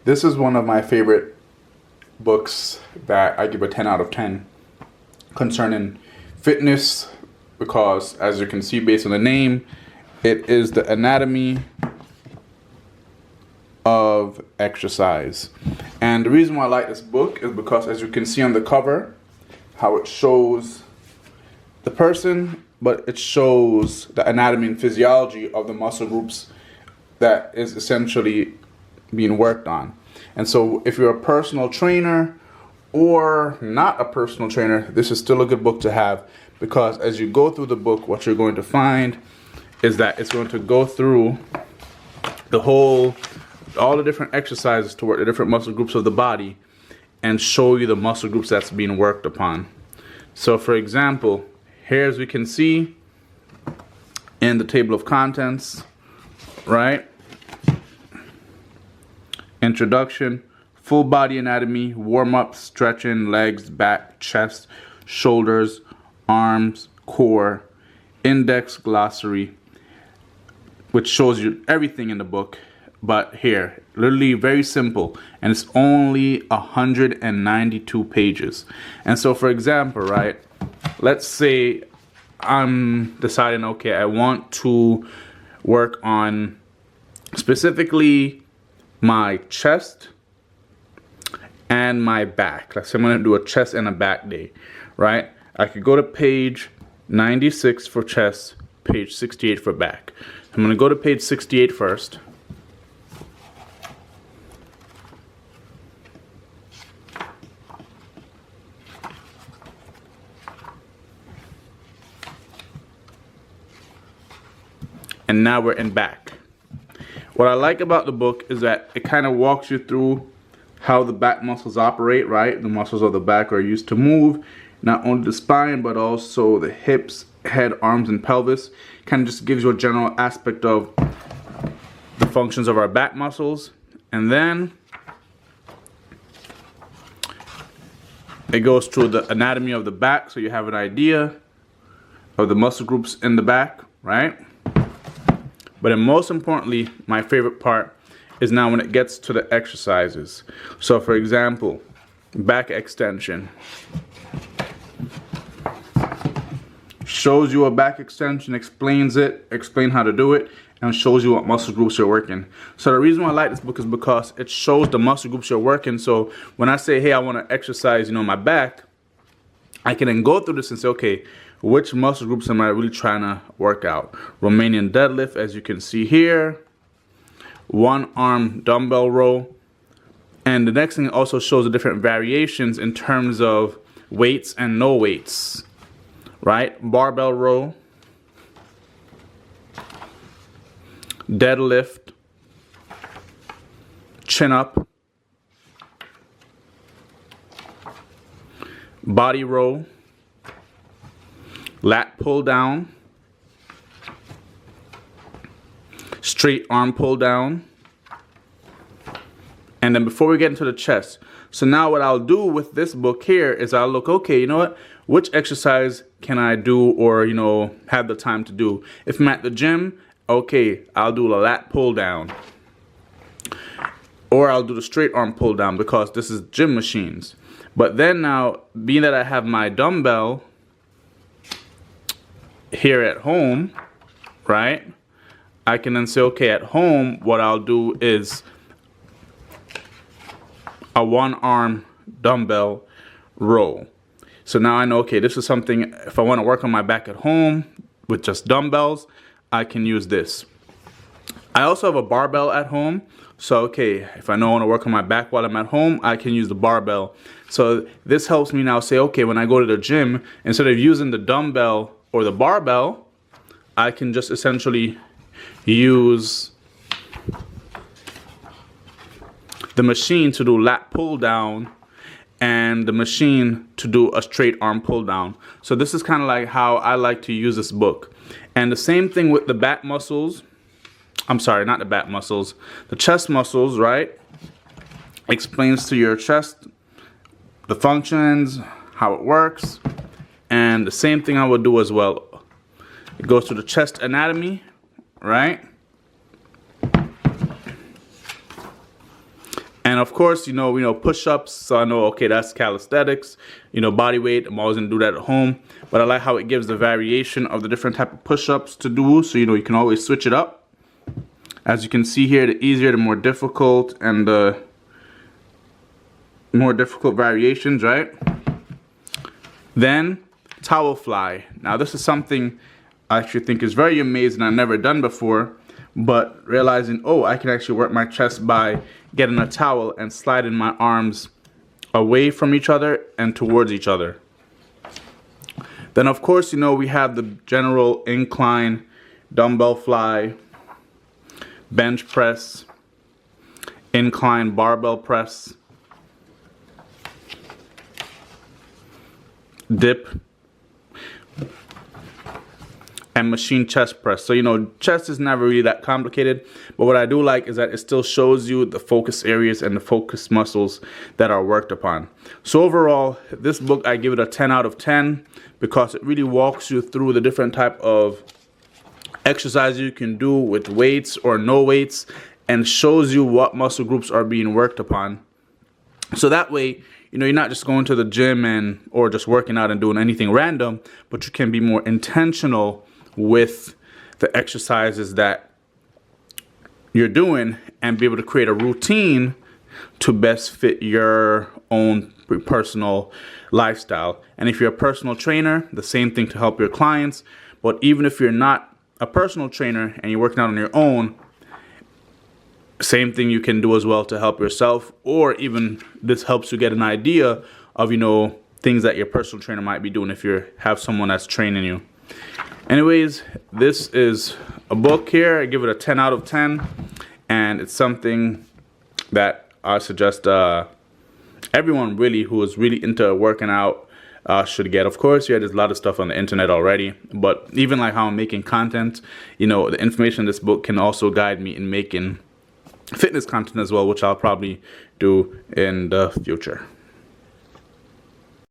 This is one of my favorite books that I give a 10 out of 10 concerning fitness because, as you can see based on the name, it is the anatomy of exercise. And the reason why I like this book is because, as you can see on the cover, how it shows the person, but it shows the anatomy and physiology of the muscle groups that is essentially being worked on. And so if you're a personal trainer or not a personal trainer, this is still a good book to have, because as you go through the book, what you're going to find is that it's going to go through all the different exercises to work the different muscle groups of the body and show you the muscle groups that's being worked upon. So for example, here as we can see in the table of contents, right? Introduction, full body anatomy, warm-up, stretching, legs, back, chest, shoulders, arms, core, index, glossary, which shows you everything in the book. But here, literally very simple, and it's only 192 pages. And so for example, right, let's say I'm deciding, okay, I want to work on specifically my chest and my back. Let's say I'm going to do a chest and a back day, right? I could go to page 96 for chest, page 68 for back. I'm going to go to page 68 first. And now we're in back. What I like about the book is that it kind of walks you through how the back muscles operate, right? The muscles of the back are used to move not only the spine, but also the hips, head, arms, and pelvis. Kind of just gives you a general aspect of the functions of our back muscles. And then it goes through the anatomy of the back, so you have an idea of the muscle groups in the back, right? But then most importantly, my favorite part is now when it gets to the exercises. So for example, back extension. Shows you a back extension, explains how to do it, and shows you what muscle groups you're working. So the reason why I like this book is because it shows the muscle groups you're working. So when I say, hey, I want to exercise, my back, I can then go through this and say, okay, which muscle groups am I really trying to work out? Romanian deadlift, as you can see here. One arm dumbbell row. And the next thing also shows the different variations in terms of weights and no weights. Right? Barbell row. Deadlift. Chin up. Body row. Lat pull down, straight arm pull down, and then before we get into the chest, so now what I'll do with this book here is I'll look, okay, you know what, which exercise can I do or, have the time to do? If I'm at the gym, okay, I'll do the lat pull down, or I'll do the straight arm pull down because this is gym machines. But then now, being that I have my dumbbell here at home, right, I can then say, okay, at home, what I'll do is a one arm dumbbell row. So now I know, okay, this is something, if I want to work on my back at home with just dumbbells, I can use this. I also have a barbell at home. So, okay, if I know I want to work on my back while I'm at home, I can use the barbell. So this helps me now say, okay, when I go to the gym, instead of using the dumbbell or the barbell, I can just essentially use the machine to do lat pull down and the machine to do a straight arm pull down. So this is kind of like how I like to use this book. And the same thing with the back muscles. I'm sorry, not the back muscles, the chest muscles, right? Explains to your chest the functions, how it works, and the same thing I would do as well. It goes to the chest anatomy, right? And of course, push-ups. So I know, okay, that's calisthenics. Body weight. I'm always gonna do that at home. But I like how it gives the variation of the different type of push-ups to do. So you can always switch it up. As you can see here, the easier, the more difficult, and the more difficult variations, right? Then towel fly. Now this is something I actually think is very amazing. I've never done before, but realizing, oh, I can actually work my chest by getting a towel and sliding my arms away from each other and towards each other. Then of course, we have the general incline dumbbell fly, bench press, incline barbell press, dip, and machine chest press. So chest is never really that complicated, but what I do like is that it still shows you the focus areas and the focus muscles that are worked upon. So overall, this book, I give it a 10 out of 10 because it really walks you through the different type of exercises you can do with weights or no weights, and shows you what muscle groups are being worked upon. So that way, you're not just going to the gym or just working out and doing anything random, but you can be more intentional with the exercises that you're doing and be able to create a routine to best fit your own personal lifestyle. And if you're a personal trainer, the same thing to help your clients. But even if you're not a personal trainer and you're working out on your own, same thing you can do as well to help yourself, or even this helps you get an idea of things that your personal trainer might be doing if you have someone that's training you. Anyways, this is a book here. I give it a 10 out of 10, and it's something that I suggest everyone really who is really into working out should get. Of course, there's a lot of stuff on the internet already, but even like how I'm making content, the information in this book can also guide me in making fitness content as well, which I'll probably do in the future.